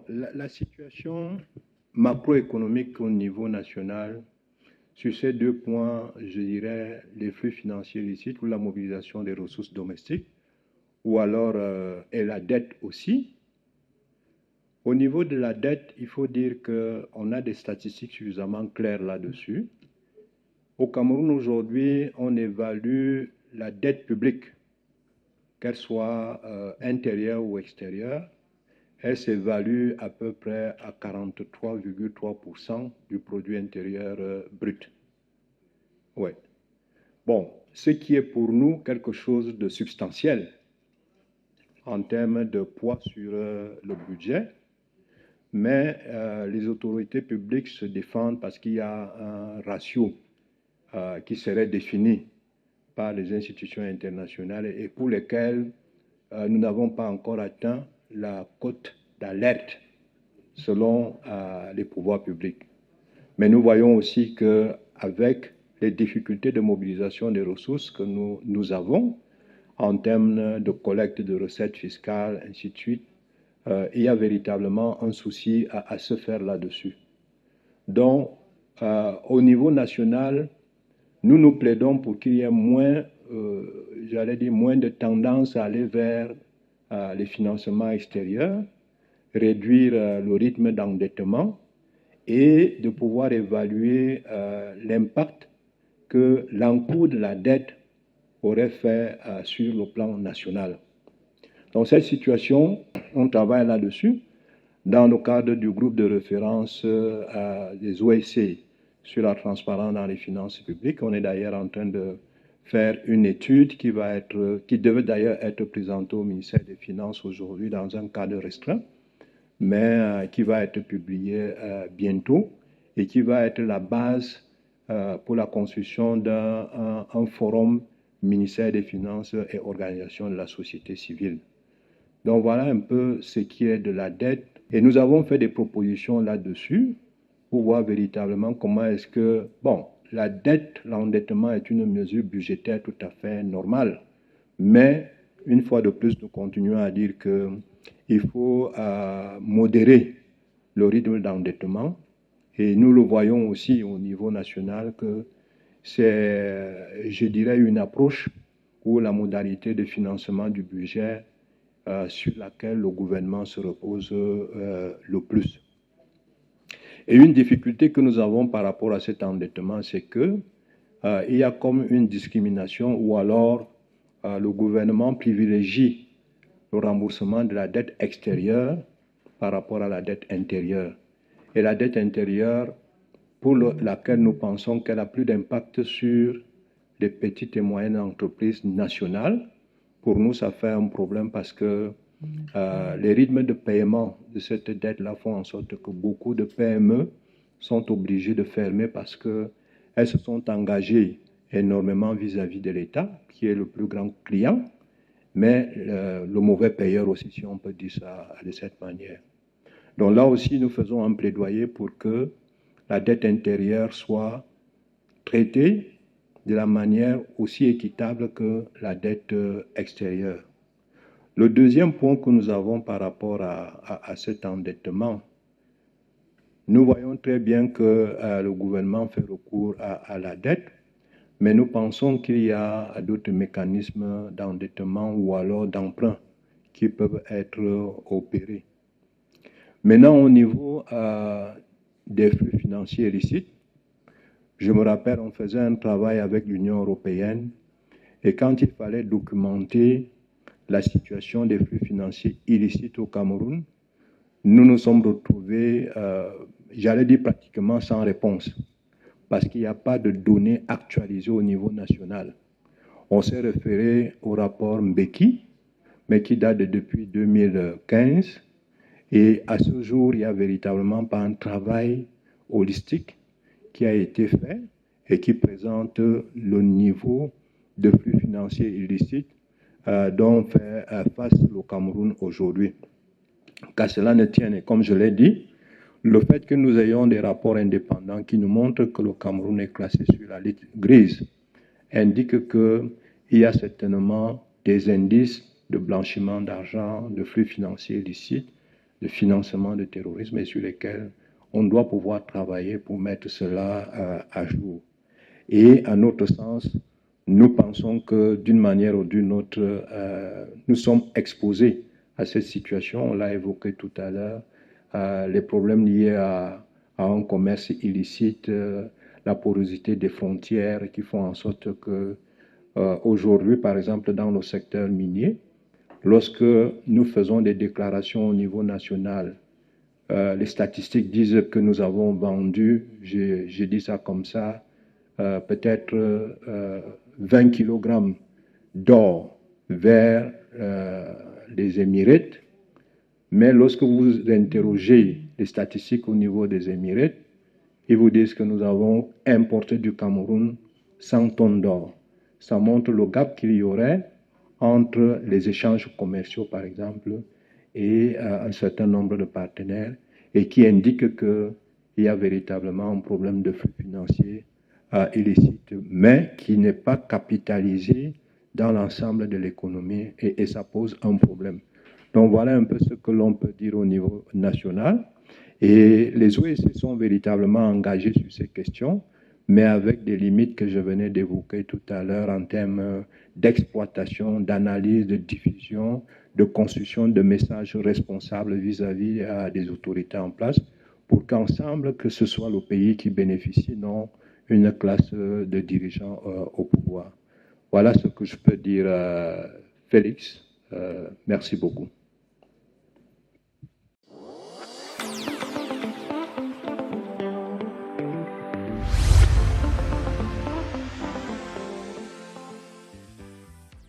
Bon, la situation macroéconomique au niveau national, sur ces deux points, je dirais les flux financiers illicites ou la mobilisation des ressources domestiques, ou alors et la dette aussi. Au niveau de la dette, il faut dire qu'on a des statistiques suffisamment claires là-dessus. Au Cameroun aujourd'hui, on évalue la dette publique, qu'elle soit intérieure ou extérieure. Elle s'évalue à peu près à 43,3% du produit intérieur brut. Ouais. Bon, ce qui est pour nous quelque chose de substantiel en termes de poids sur le budget, mais les autorités publiques se défendent parce qu'il y a un ratio qui serait défini par les institutions internationales et pour lesquelles nous n'avons pas encore atteint la cote d'alerte selon les pouvoirs publics. Mais nous voyons aussi qu'avec les difficultés de mobilisation des ressources que nous avons en termes de collecte de recettes fiscales, ainsi de suite, il y a véritablement un souci à se faire là-dessus. Donc, au niveau national, nous plaidons pour qu'il y ait moins, moins de tendance à aller vers les financements extérieurs, réduire le rythme d'endettement et de pouvoir évaluer l'impact que l'encours de la dette aurait fait sur le plan national. Dans cette situation, on travaille là-dessus dans le cadre du groupe de référence des OSCE sur la transparence dans les finances publiques. On est d'ailleurs en train de faire une étude qui devait d'ailleurs être présentée au ministère des Finances aujourd'hui dans un cadre restreint, mais qui va être publiée bientôt et qui va être la base pour la construction d'un forum ministère des Finances et organisation de la société civile. Donc voilà un peu ce qui est de la dette. Et nous avons fait des propositions là-dessus pour voir véritablement comment est-ce que, bon, la dette, l'endettement est une mesure budgétaire tout à fait normale. Mais, une fois de plus, nous continuons à dire qu'il faut modérer le rythme d'endettement. Et nous le voyons aussi au niveau national que c'est, je dirais, une approche où la modalité de financement du budget sur laquelle le gouvernement se repose le plus. Et une difficulté que nous avons par rapport à cet endettement, c'est qu'il y a comme une discrimination ou alors le gouvernement privilégie le remboursement de la dette extérieure par rapport à la dette intérieure. Et la dette intérieure, pour laquelle nous pensons qu'elle a plus d'impact sur les petites et moyennes entreprises nationales, pour nous, ça fait un problème parce que les rythmes de paiement de cette dette-là font en sorte que beaucoup de PME sont obligées de fermer parce qu'elles se sont engagées énormément vis-à-vis de l'État, qui est le plus grand client, mais le mauvais payeur aussi, si on peut dire ça de cette manière. Donc là aussi, nous faisons un plaidoyer pour que la dette intérieure soit traitée de la manière aussi équitable que la dette extérieure. Le deuxième point que nous avons par rapport à cet endettement, nous voyons très bien que le gouvernement fait recours à la dette, mais nous pensons qu'il y a d'autres mécanismes d'endettement ou alors d'emprunt qui peuvent être opérés. Maintenant, au niveau des flux financiers illicites, je me rappelle, on faisait un travail avec l'Union européenne et quand il fallait documenter la situation des flux financiers illicites au Cameroun, nous nous sommes retrouvés, j'allais dire pratiquement sans réponse, parce qu'il n'y a pas de données actualisées au niveau national. On s'est référé au rapport Mbeki, mais qui date de depuis 2015, et à ce jour, il n'y a véritablement pas un travail holistique qui a été fait et qui présente le niveau de flux financiers illicites dont fait face le Cameroun aujourd'hui. Qu'à cela ne tienne, et comme je l'ai dit, le fait que nous ayons des rapports indépendants qui nous montrent que le Cameroun est classé sur la liste grise indique qu'il y a certainement des indices de blanchiment d'argent, de flux financiers illicites de financement de terrorisme et sur lesquels on doit pouvoir travailler pour mettre cela à jour. Et à notre sens, nous pensons que d'une manière ou d'une autre, nous sommes exposés à cette situation. On l'a évoqué tout à l'heure, les problèmes liés à un commerce illicite, la porosité des frontières qui font en sorte que aujourd'hui, par exemple, dans le secteur minier, lorsque nous faisons des déclarations au niveau national, les statistiques disent que nous avons vendu, je dis ça comme ça, peut-être 20 kg d'or vers les Émirats. Mais lorsque vous interrogez les statistiques au niveau des Émirats, ils vous disent que nous avons importé du Cameroun 100 tonnes d'or. Ça montre le gap qu'il y aurait entre les échanges commerciaux, par exemple, et un certain nombre de partenaires, et qui indique qu'il y a véritablement un problème de flux financiers illicite, mais qui n'est pas capitalisé dans l'ensemble de l'économie, et ça pose un problème. Donc voilà un peu ce que l'on peut dire au niveau national. Et les OEC sont véritablement engagés sur ces questions, mais avec des limites que je venais d'évoquer tout à l'heure en termes d'exploitation, d'analyse, de diffusion, de construction de messages responsables vis-à-vis des autorités en place, pour qu'ensemble, que ce soit le pays qui bénéficie, non une classe de dirigeants au pouvoir. Voilà ce que je peux dire, Félix. Merci beaucoup.